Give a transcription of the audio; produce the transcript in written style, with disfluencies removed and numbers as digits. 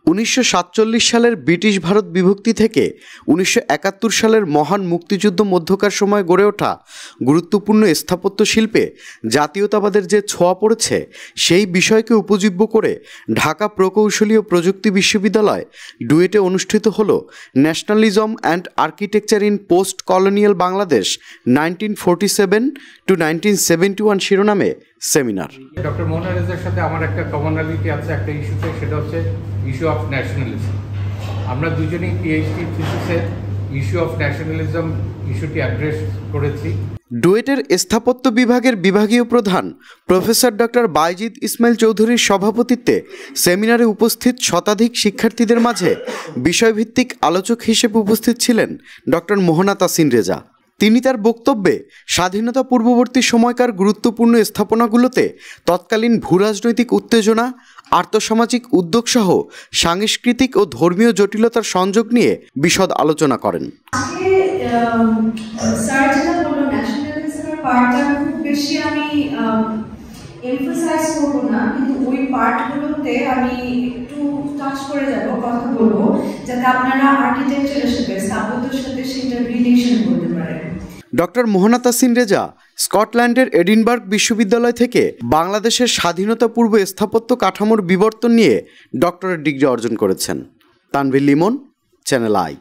1947 সালের ব্রিটিশ ভারত বিভক্তি থেকে 1971 সালের মহান মুক্তিযুদ্ধ মধ্যকার সময় গড়ে ওঠা গুরুত্বপূর্ণ স্থাপত্য শিল্পে জাতীয়তাবাদের যে ছোঁয়া পড়েছে সেই বিষয়কে উপজীব্য করে ঢাকা প্রকৌশলী ও প্রযুক্তি বিশ্ববিদ্যালয় ডুয়েটে অনুষ্ঠিত হল nationalism and architecture in post colonial Bangladesh 1947 to 1971 শিরোনামে সেমিনার। ডক্টর মোহনা রেজার সাথে আমার একটা কমনালিটি আছে একটা ইস্যুতে, সেটা হচ্ছে ইস্যু অফ ন্যাশনালিজম। আমরা দুজনেই পিএইচডি থিসিসে ইস্যু অফ ন্যাশনালিজম ইস্যুটি অ্যাড্রেস করেছি। ডুয়েটের স্থাপত্য বিভাগের বিভাগীয় প্রধান প্রফেসর ডক্টর বাইজিদ ইসমাইল চৌধুরীর সভাপতিত্বে সেমিনারে উপস্থিত শতাধিক শিক্ষার্থীদের মাঝে বিষয়ভিত্তিক আলোচক হিসেবে উপস্থিত ছিলেন ডক্টর মোহনা তাসিন রেজা। তিনি তার বক্তব্যে স্বাধীনতা পূর্ববর্তী সময়কার গুরুত্বপূর্ণ স্থাপনাগুলোতে তৎকালীন ভূরাজনৈতিক উত্তেজনা, আর্থসামাজিক উদ্যোগসহ সাংস্কৃতিক ও ধর্মীয় জটিলতার সংযোগ নিয়ে বিশদ আলোচনা করেন। এমফাসাইজ করব না, কিন্তু ওই পার্টগুলোতে আমি একটু টাচ করে যাব, কথা বলবো, যাতে আপনারা আর্কিটেকচারের সাথে স্থাপত্যের সাথে সেটা রিলেশন করতে পারেন। ডক্টর মোহনা তাসিন রেজা স্কটল্যান্ডের এডিনবার্গ বিশ্ববিদ্যালয় থেকে বাংলাদেশের স্বাধীনতা পূর্ব স্থাপত্য কাঠামোর বিবর্তন নিয়ে ডক্টরেট ডিগ্রি অর্জন করেছেন। Tanvir Limon, channel I.